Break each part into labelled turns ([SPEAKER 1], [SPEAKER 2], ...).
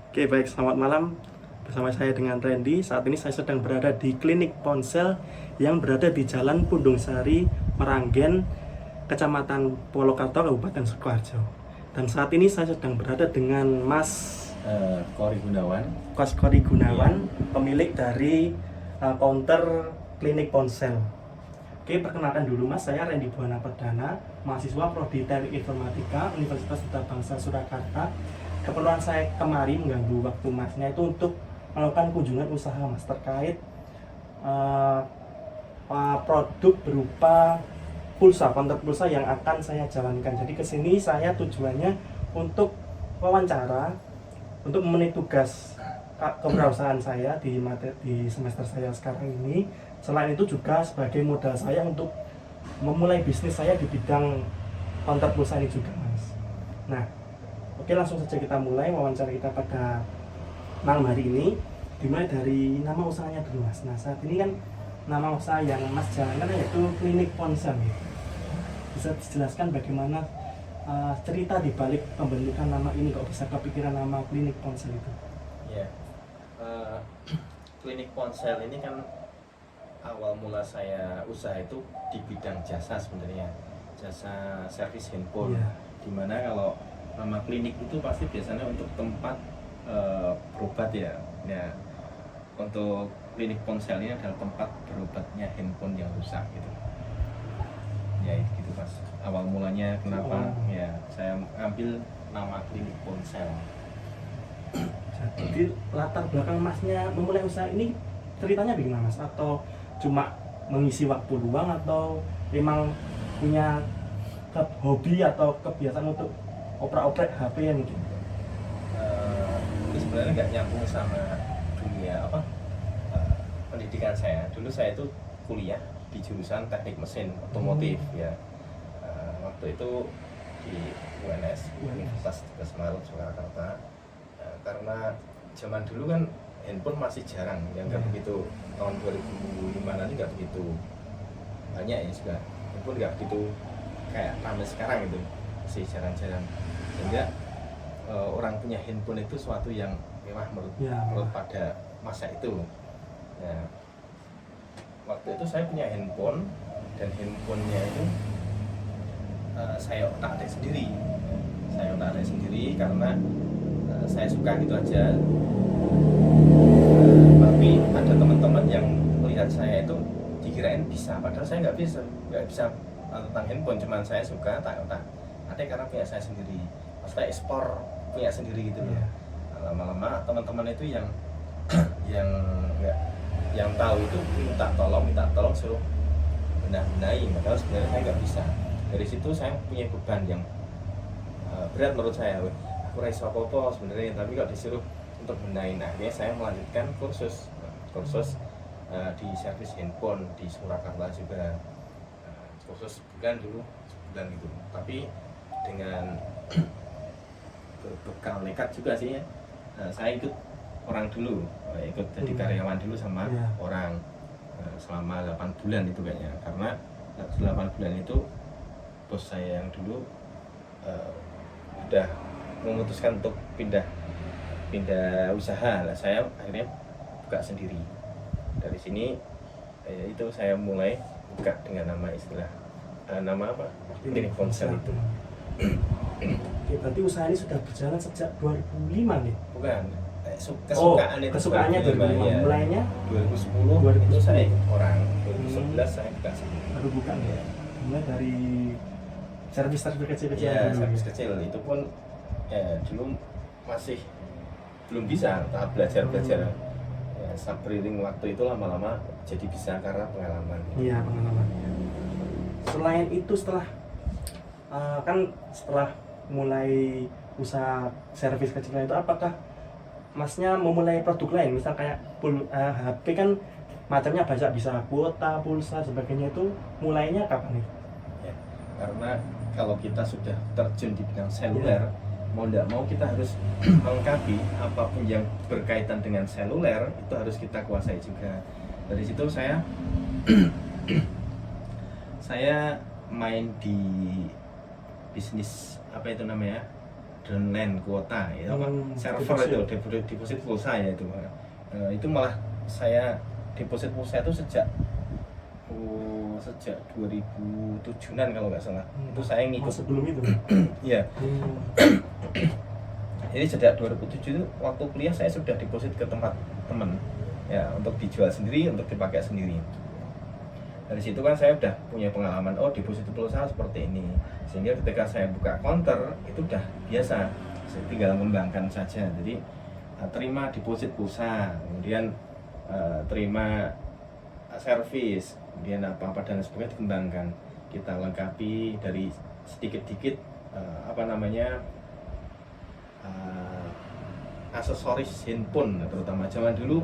[SPEAKER 1] Oke, baik, selamat malam. Bersama saya dengan Randy. Saat ini saya sedang berada di klinik ponsel yang berada di Jalan Pundung Sari, Meranggen, Kecamatan Polokarto, Kabupaten Sukoharjo. Dan saat ini saya sedang berada dengan Mas
[SPEAKER 2] Kori Gunawan.
[SPEAKER 1] Kori Gunawan, pemilik dari counter klinik ponsel. Oke, perkenalkan dulu Mas, saya Randy Buana Perdana, mahasiswa Prodi Teknik Informatika Universitas Bangsa Surakarta. Keperluan saya kemarin mengganggu waktu Masnya itu untuk melakukan kunjungan usaha Mas terkait produk berupa pulsa, counter pulsa yang akan saya jalankan. Jadi kesini saya tujuannya untuk wawancara, untuk memenuhi tugas kewirausahaan saya di semester saya sekarang ini. Selain itu juga sebagai modal saya untuk memulai bisnis saya di bidang counter pulsa ini juga, Mas. Nah, oke, langsung saja kita mulai wawancara kita pada malam hari ini. Dimulai dari nama usahanya dulu, Mas. Nah, saat ini kan nama usaha yang Mas jalankan yaitu klinik ponsel. Bisa dijelaskan bagaimana cerita di balik pembentukan nama ini, kok bisa kepikiran nama klinik ponsel itu?
[SPEAKER 2] Ya, klinik ponsel ini kan awal mula saya usaha itu di bidang jasa sebenarnya, jasa servis handphone. Dimana kalau nama klinik itu pasti biasanya untuk tempat berobat ya. Nah, untuk klinik ponsel ini adalah tempat berobatnya handphone yang rusak gitu. Ya gitu Mas. Awal mulanya kenapa ya saya ambil nama klinik ponsel.
[SPEAKER 1] Jadi latar belakang Masnya memulai usaha ini ceritanya bagaimana, Mas? Atau cuma mengisi waktu luang atau memang punya hobi atau kebiasaan untuk opera-opera HP ya mungkin?
[SPEAKER 2] Ini sebenarnya nggak nyambung sama dunia pendidikan saya. Dulu saya itu kuliah di jurusan teknik mesin otomotif ya. Waktu itu di UNS, Universitas Semarang Surakarta. Karena zaman dulu kan handphone masih jarang, yang nggak begitu, tahun 2005 nanti nggak begitu banyak ya juga. Handphone nggak begitu kayak ramai sekarang gitu, masih jarang-jarang. Sehingga orang punya handphone itu suatu yang mewah menurut pada masa itu. Ya, waktu itu saya punya handphone, dan handphonenya itu saya otak-atik sendiri. Karena saya suka gitu aja. Tapi ada teman-teman yang melihat saya itu dikirain bisa, padahal saya nggak bisa tentang handphone. Cuman saya suka otak-atik karena punya saya sendiri. Pas saya ekspor punya sendiri gitu loh. Lama-lama teman-teman itu yang yang tahu itu minta tolong suruh benahi, padahal sebenarnya saya nggak bisa. Dari situ saya punya beban yang berat menurut saya. Aku rasa apa-apa sebenarnya, tapi kalau disuruh untuk benahi, nah akhirnya saya melanjutkan kursus di servis handphone di Surakarta juga. Kursus sebulan gitu, tapi dengan berbekal nekat juga sih ya. Saya ikut jadi karyawan dulu sama orang selama 8 bulan itu kayaknya. Karena 8 bulan itu bos saya yang dulu udah memutuskan untuk pindah usaha. Lah saya akhirnya buka sendiri. Dari sini itu saya mulai buka dengan nama klinik ponsel itu.
[SPEAKER 1] Oke, berarti usaha ini sudah berjalan sejak 2005 nih?
[SPEAKER 2] Bukan,
[SPEAKER 1] kesukaannya 2005 ya. Mulainya
[SPEAKER 2] 2010 itu saya orang, 2011 saya buka sendiri.
[SPEAKER 1] Baru buka ya? Mulai dari servis kecil-kecil
[SPEAKER 2] ya,
[SPEAKER 1] dulu.
[SPEAKER 2] Servis kecil itu pun ya dulu masih belum bisa, tahap belajar ya, seiring waktu itu lama-lama jadi bisa karena pengalaman.
[SPEAKER 1] Iya, pengalaman. Selain itu setelah mulai usaha servis kecil itu, apakah Masnya memulai produk lain, misal kayak HP kan macamnya banyak, bisa kuota, pulsa, sebagainya, itu mulainya kapan nih?
[SPEAKER 2] Ya, karena kalau kita sudah terjun di bidang seluler, mau tidak mau kita harus melengkapi apapun yang berkaitan dengan seluler, itu harus kita kuasai juga. Dari situ saya main di bisnis ordenen kuota ya apa server deposit pulsa ya itu malah saya deposit pulsa itu sejak 2007-an kalau nggak salah. Itu saya ngikut
[SPEAKER 1] sebelum itu.
[SPEAKER 2] Iya. Jadi sejak 2007 itu waktu kuliah saya sudah deposit ke tempat teman ya untuk dijual sendiri, untuk dipakai sendiri. Dari situ kan saya udah punya pengalaman, oh deposit pulsa seperti ini, sehingga ketika saya buka counter itu udah biasa, saya tinggal mengembangkan saja. Jadi terima deposit pulsa, kemudian terima servis, kemudian apa-apa dan sebagainya dikembangkan. Kita lengkapi dari sedikit-sedikit aksesoris handphone, terutama zaman dulu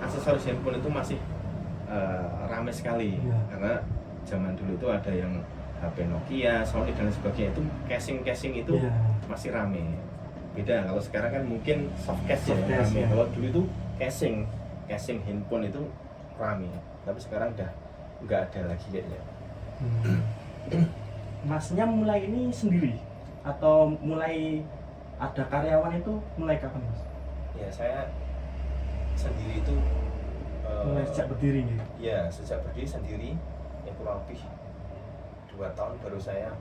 [SPEAKER 2] aksesoris handphone itu masih ramai sekali karena zaman dulu itu ada yang HP Nokia, Sony dan sebagainya, itu casing itu masih rame. Beda kalau sekarang kan mungkin soft case ya rame. Kalau dulu itu casing handphone itu rame, tapi sekarang udah nggak ada lagi kayaknya.
[SPEAKER 1] Masnya mulai ini sendiri atau mulai ada karyawan itu mulai kapan, Mas?
[SPEAKER 2] Ya saya sendiri itu
[SPEAKER 1] mulai sejak berdiri nih.
[SPEAKER 2] Ya sejak berdiri sendiri ya kurang lebih 2 tahun baru saya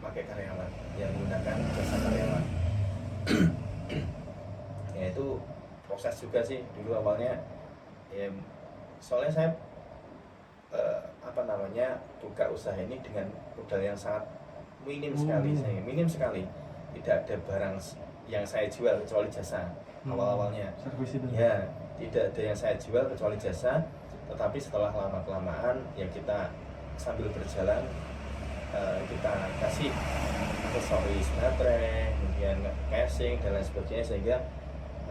[SPEAKER 2] pakai karyawan yang menggunakan jasa karyawan. Ya itu proses juga sih dulu awalnya ya, soalnya saya buka usaha ini dengan modal yang sangat minim sekali, tidak ada barang yang saya jual kecuali jasa awal-awalnya. Ya tidak ada yang saya jual kecuali jasa, tetapi setelah lama-kelamaan ya kita sambil berjalan kita kasih aksesoris baterai, kemudian casing dan lain sebagainya, sehingga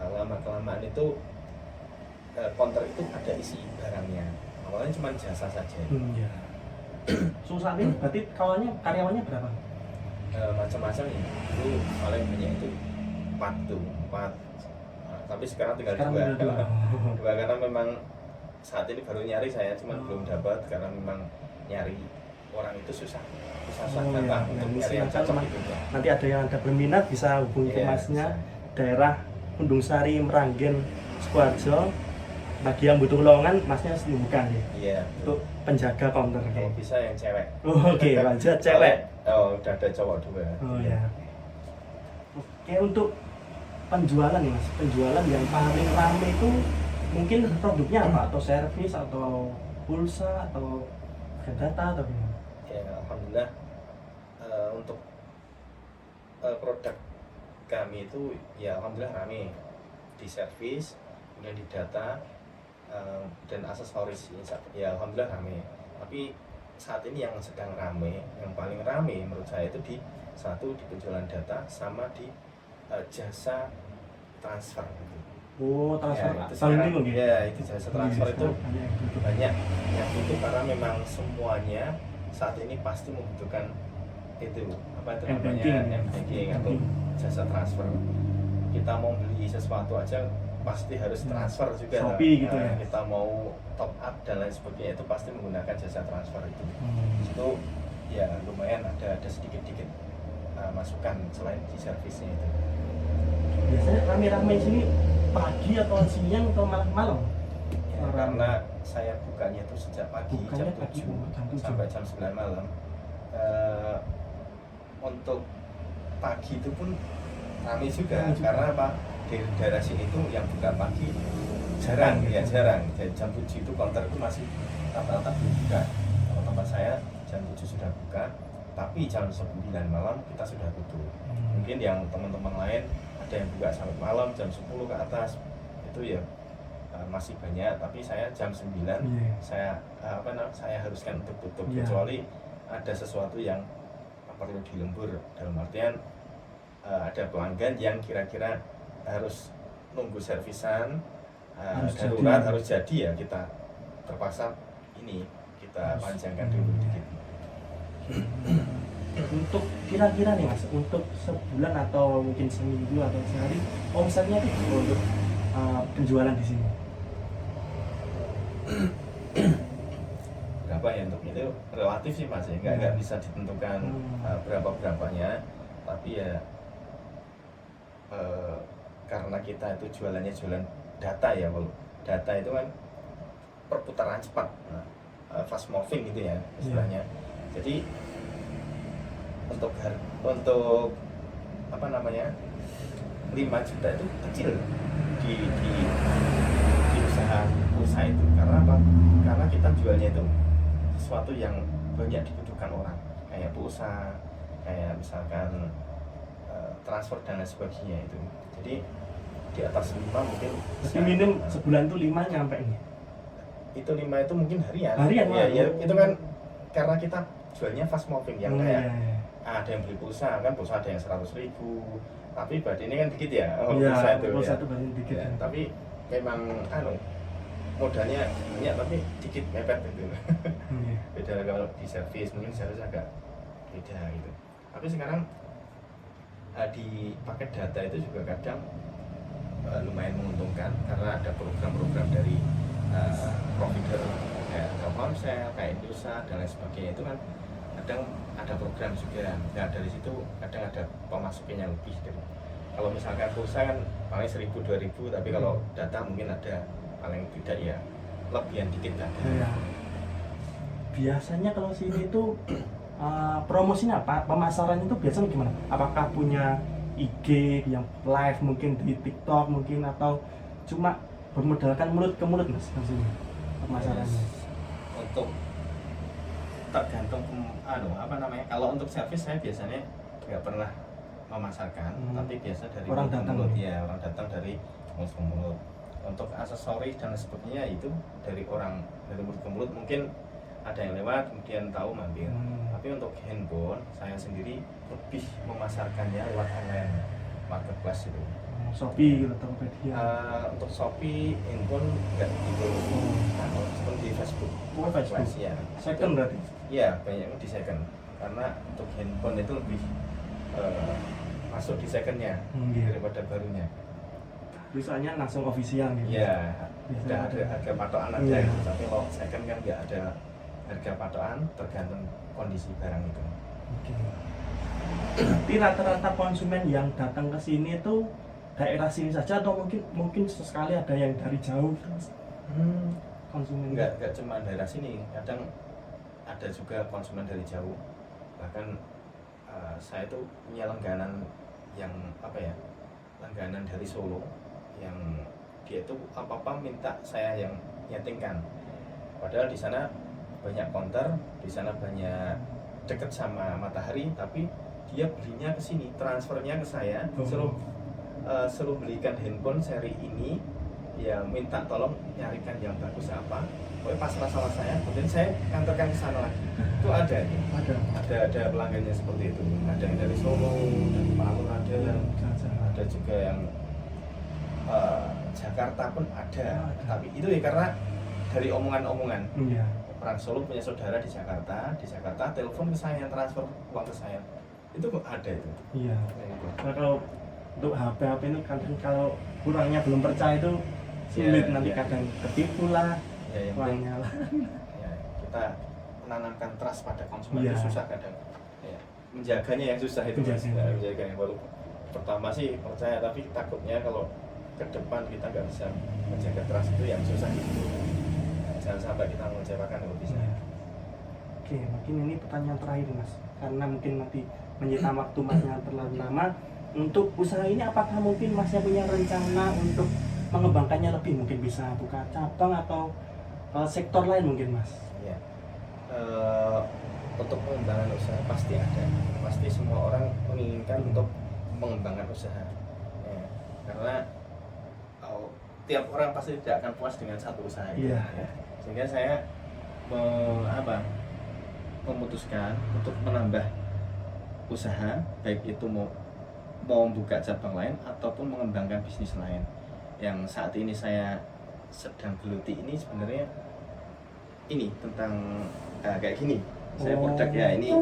[SPEAKER 2] lama-kelamaan itu counter itu ada isi barangnya. Awalnya cuma jasa saja.
[SPEAKER 1] So saat ini berarti karyawannya berapa?
[SPEAKER 2] Macam-macam ya. Itu paling banyak itu 4. Tapi sekarang tinggal 2 karena memang saat ini baru nyari saya, cuma belum dapat karena memang nyari orang itu susah gampang untuk nyari yang cocok gitu.
[SPEAKER 1] Nanti ada yang berminat bisa hubungi ke Masnya, daerah Undung Sari, Meranggen, Sukoharjo. Bagi yang butuh lowongan, Masnya bukan ya?
[SPEAKER 2] Iya.
[SPEAKER 1] Untuk penjaga counter.
[SPEAKER 2] Kalau bisa yang cewek.
[SPEAKER 1] Oke, lanjut cewek.
[SPEAKER 2] Udah ada cowok 2.
[SPEAKER 1] Oh ya. Oke, untuk penjualan nih Mas, penjualan yang paling ramai itu mungkin produknya apa? Atau servis, atau pulsa, atau data, atau gimana?
[SPEAKER 2] Ya, alhamdulillah untuk produk kami itu ya alhamdulillah rame di servis, kemudian di data dan aksesoris ya alhamdulillah rame. Tapi saat ini yang sedang rame, yang paling rame menurut saya itu di penjualan data sama di jasa transfer gitu.
[SPEAKER 1] Oh, transfer.
[SPEAKER 2] Ya, itu sekarang, ya itu jasa transfer itu banyak yang butuh karena memang semuanya saat ini pasti membutuhkan itu namanya M-banking atau jasa transfer. Kita mau beli sesuatu aja pasti harus transfer juga.
[SPEAKER 1] Shopee gitu ya.
[SPEAKER 2] Kita mau top up dan lain sebagainya itu pasti menggunakan jasa transfer itu. Itu ya lumayan ada sedikit-sedikit masukan selain di servisnya itu.
[SPEAKER 1] Biasanya rame-rame sini pagi atau siang atau malam?
[SPEAKER 2] Ya, karena saya bukanya itu sejak pagi jam 7 sampai jam 9 malam. Untuk pagi itu pun ramai juga karena apa? Di daerah sini itu yang buka pagi jarang. Jadi jam 7 itu counter itu masih rata-rata belum buka. Kalau tempat saya jam 7 sudah buka, tapi jam 9 malam kita sudah tutup. Mungkin yang teman-teman lain ada yang buka sampai malam jam 10 ke atas, itu ya masih banyak, tapi saya jam 9 saya haruskan untuk tutup, kecuali ada sesuatu yang perlu dilembur, dalam artian ada pelanggan yang kira-kira harus nunggu servisan darurat harus jadi, ya kita terpaksa ini kita panjangkan dulu dikit.
[SPEAKER 1] Untuk kira-kira nih Mas, untuk sebulan atau mungkin seminggu atau sehari omsetnya itu untuk penjualan di sini
[SPEAKER 2] berapa ya? Untuk itu relatif sih Mas, ya nggak bisa ditentukan berapanya, tapi ya karena kita itu jualannya jualan data ya, kalau data itu kan perputaran cepat, fast moving gitu ya istilahnya. Jadi untuk apa namanya 5 juta itu kecil di usaha pulsa itu. Karena apa? Karena kita jualnya itu sesuatu yang banyak dibutuhkan orang, kayak pulsa, kayak misalkan transfer dan lain sebagainya itu. Jadi di atas 5 mungkin
[SPEAKER 1] Jadi minim sebulan tuh 5 nyampe nih.
[SPEAKER 2] Itu 5 itu mungkin harian.
[SPEAKER 1] Harian,
[SPEAKER 2] ya, itu kan karena kita jualnya fast moving yang kayak
[SPEAKER 1] iya.
[SPEAKER 2] ada yang beli pulsa kan, pulsa ada yang 100.000, tapi berarti ini kan dikit ya.
[SPEAKER 1] Iya,
[SPEAKER 2] pulsa
[SPEAKER 1] itu paling dikit.
[SPEAKER 2] ya, tapi memang modalnya banyak tapi dikit mepet gitu.
[SPEAKER 1] Iya.
[SPEAKER 2] Beda kalau di servis mungkin servis agak beda gitu. Tapi sekarang di paket data itu juga kadang lumayan menguntungkan karena ada program-program dari provider kayak Telkomsel, kayak Indosat dan lain sebagainya. Itu kan kadang ada program juga. Nah dari situ kadang ada pemasukannya lebih dari, kalau misalkan pulsa kan paling 1.000-2.000, tapi kalau data mungkin ada paling tidak ya lebihan dikit lah.
[SPEAKER 1] Iya. Biasanya kalau sini tuh promosinya apa? Pemasarannya itu biasanya gimana? Apakah punya IG yang live mungkin di TikTok mungkin, atau cuma bermodalkan mulut ke mulut mas maksudnya pemasarannya?
[SPEAKER 2] Untuk tergantung apa namanya, kalau untuk servis saya biasanya nggak pernah memasarkan, tapi biasa dari
[SPEAKER 1] orang
[SPEAKER 2] mulut ke
[SPEAKER 1] datang
[SPEAKER 2] mulut ya, orang datang dari mulut ke mulut. Untuk aksesoris dan sebagainya itu dari mulut ke mulut, mungkin ada yang lewat kemudian tahu mampir. Tapi untuk handphone saya sendiri lebih memasarkannya lewat online marketplace itu.
[SPEAKER 1] Shopee gitu, Tokopedia.
[SPEAKER 2] Untuk Shopee handphone nggak gitu, seperti Facebook.
[SPEAKER 1] Facebook
[SPEAKER 2] Ya.
[SPEAKER 1] second berarti?
[SPEAKER 2] Iya, banyak di second. Karena untuk handphone itu lebih masuk di secondnya daripada barunya.
[SPEAKER 1] Misalnya langsung official gitu.
[SPEAKER 2] Iya, udah ada harga patokan aja.
[SPEAKER 1] Iya.
[SPEAKER 2] Tapi kalau second kan nggak ada harga patokan, tergantung kondisi barang itu.
[SPEAKER 1] Oke. Berarti rata-rata konsumen yang datang ke sini itu daerah sini saja, atau mungkin sesekali ada yang dari jauh konsumen?
[SPEAKER 2] Nggak cuma daerah sini, kadang ada juga konsumen dari jauh. Bahkan saya tuh punya langganan yang langganan dari Solo, yang dia itu apa-apa minta saya yang nyetingkan. Padahal di sana banyak counter, di sana banyak deket sama Matahari, tapi dia belinya ke sini, transfernya ke saya, suruh belikan handphone seri ini, ya minta tolong nyarikan yang bagus apa, pokoknya pasrah sama saya, kemudian saya kantorkan ke sana lagi. Itu ada pelanggannya seperti itu, ada yang dari Solo, dari Palu ada juga yang Jakarta pun ada. Tapi itu ya karena dari omongan-omongan.
[SPEAKER 1] Iya.
[SPEAKER 2] Orang Solo punya saudara di Jakarta telepon ke saya, transfer uang ke saya, itu kok ada itu.
[SPEAKER 1] Iya.
[SPEAKER 2] Gitu.
[SPEAKER 1] Nah, kalau untuk HP itu kadang kalau kurangnya belum percaya itu sulit, nanti kadang ketipu lah,
[SPEAKER 2] Ya, yang penting
[SPEAKER 1] uangnya lah.
[SPEAKER 2] ya, kita menanamkan trust pada konsumen
[SPEAKER 1] Iya.
[SPEAKER 2] itu susah kadang. Ya, menjaganya yang susah itu. Menjaganya walaupun pertama sih percaya, tapi takutnya kalau ke depan kita nggak bisa menjaga trust itu yang susah itu. Jangan sampai kita mengecewakan kalau bisa.
[SPEAKER 1] Oke, mungkin ini pertanyaan terakhir mas, karena mungkin nanti menyita waktu masnya terlalu lama. Untuk usaha ini apakah mungkin masnya punya rencana untuk mengembangkannya lebih, mungkin bisa buka cabang atau sektor lain mungkin mas?
[SPEAKER 2] Ya. Untuk pengembangan usaha pasti ada, pasti semua orang menginginkan untuk mengembangkan usaha. Ya. Karena tiap orang pasti tidak akan puas dengan satu usaha itu.
[SPEAKER 1] Iya.
[SPEAKER 2] Ya. Sehingga saya memutuskan untuk menambah usaha, baik itu mau membuka cabang lain ataupun mengembangkan bisnis lain. Yang saat ini saya sedang geluti ini sebenarnya ini tentang kayak gini. Saya produk ya, ini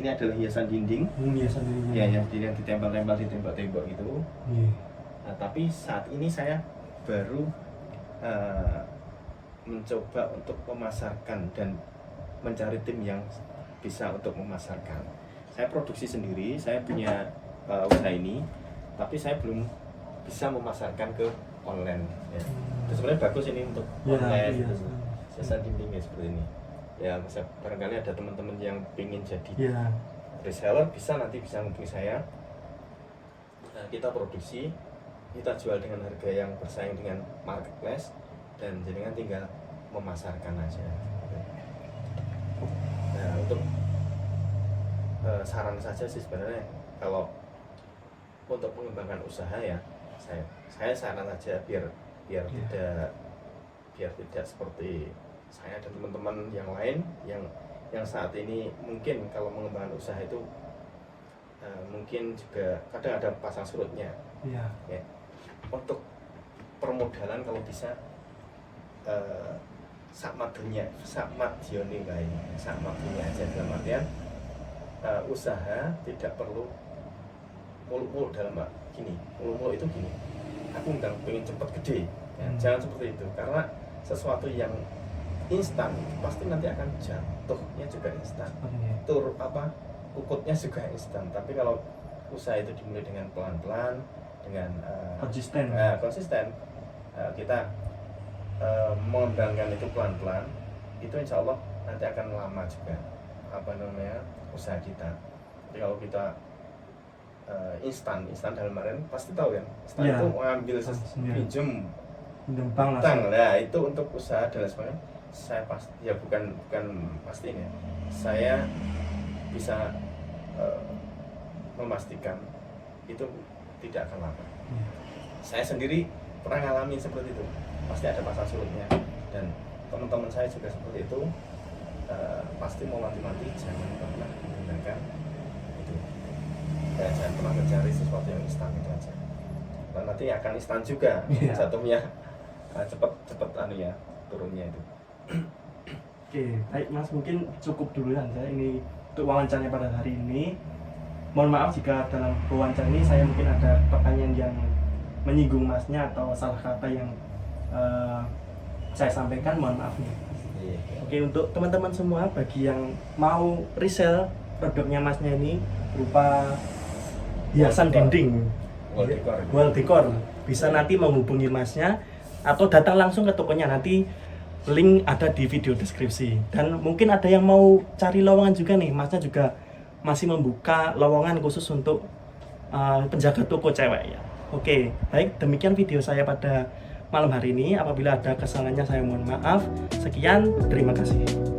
[SPEAKER 2] adalah hiasan dinding.
[SPEAKER 1] Hiasan dinding.
[SPEAKER 2] Ya, yang ditempel-tempel di tembok-tembok gitu.
[SPEAKER 1] Iya.
[SPEAKER 2] Nah, tapi saat ini saya baru mencoba untuk memasarkan dan mencari tim yang bisa untuk memasarkan. Saya produksi sendiri, saya punya usaha ini, tapi saya belum bisa memasarkan ke online ya. Itu sebenarnya bagus ini untuk
[SPEAKER 1] Ya,
[SPEAKER 2] online
[SPEAKER 1] iya.
[SPEAKER 2] gitu. Jasa dinding ya seperti ini ya. Bisa barangkali ada teman-teman yang ingin jadi
[SPEAKER 1] Ya.
[SPEAKER 2] reseller, nanti bisa hubungi saya. Nah, kita produksi, kita jual dengan harga yang bersaing dengan marketplace, dan jenengan tinggal memasarkan aja. Nah, untuk saran saja sih sebenarnya, kalau untuk mengembangkan usaha ya, saya saran aja biar tidak seperti saya dan teman-teman yang lain yang saat ini mungkin kalau mengembangkan usaha itu mungkin juga kadang ada pasang surutnya.
[SPEAKER 1] Iya.
[SPEAKER 2] Ya. Untuk permodalan kalau bisa sakmat dunia aja, dalam artian usaha tidak perlu muluk-muluk dalam gini. Muluk-muluk itu gini, aku nggak pengen cepet gede ya, jangan seperti itu, karena sesuatu yang instan pasti nanti akan jatuhnya juga instan, ukutnya juga instan. Tapi kalau usaha itu dimulai dengan pelan-pelan, dengan
[SPEAKER 1] Konsisten.
[SPEAKER 2] Kita mengembangkan itu pelan-pelan, itu insya Allah nanti akan lama juga usaha kita. Jadi kalau kita instan dalam artian pasti tahu kan, instan
[SPEAKER 1] Ya.
[SPEAKER 2] itu mengambil pinjem
[SPEAKER 1] Mendempang
[SPEAKER 2] utang,
[SPEAKER 1] langsung.
[SPEAKER 2] nah itu untuk usaha dan lain sebagainya. Saya pasti ya bukan pasti ini ya. Saya bisa memastikan itu tidak akan lama. Saya sendiri pernah ngalamin seperti itu, pasti ada pasang surutnya, dan teman-teman saya juga seperti itu. Pasti mau mati-mati jangan pernah menggunakan itu ya, jangan pernah mencari sesuatu yang instan itu aja, dan nanti akan instan juga jatuhnya. Cepet turunnya itu.
[SPEAKER 1] Oke, baik Mas, mungkin cukup dulu saja ini untuk wawancaranya pada hari ini. Mohon maaf jika dalam wawancara ini saya mungkin ada pertanyaan yang menyinggung Masnya atau salah kata yang saya sampaikan, mohon maaf nih. Oke, untuk teman-teman semua, bagi yang mau resell produknya Masnya ini berupa hiasan dinding, wall decor, bisa nanti menghubungi Masnya atau datang langsung ke tokonya. Nanti link ada di video deskripsi. Dan mungkin ada yang mau cari lowongan juga nih, Masnya juga masih membuka lowongan khusus untuk penjaga toko cewek ya. Oke, baik, demikian video saya pada malam hari ini. Apabila ada kesalahannya saya mohon maaf. Sekian, terima kasih.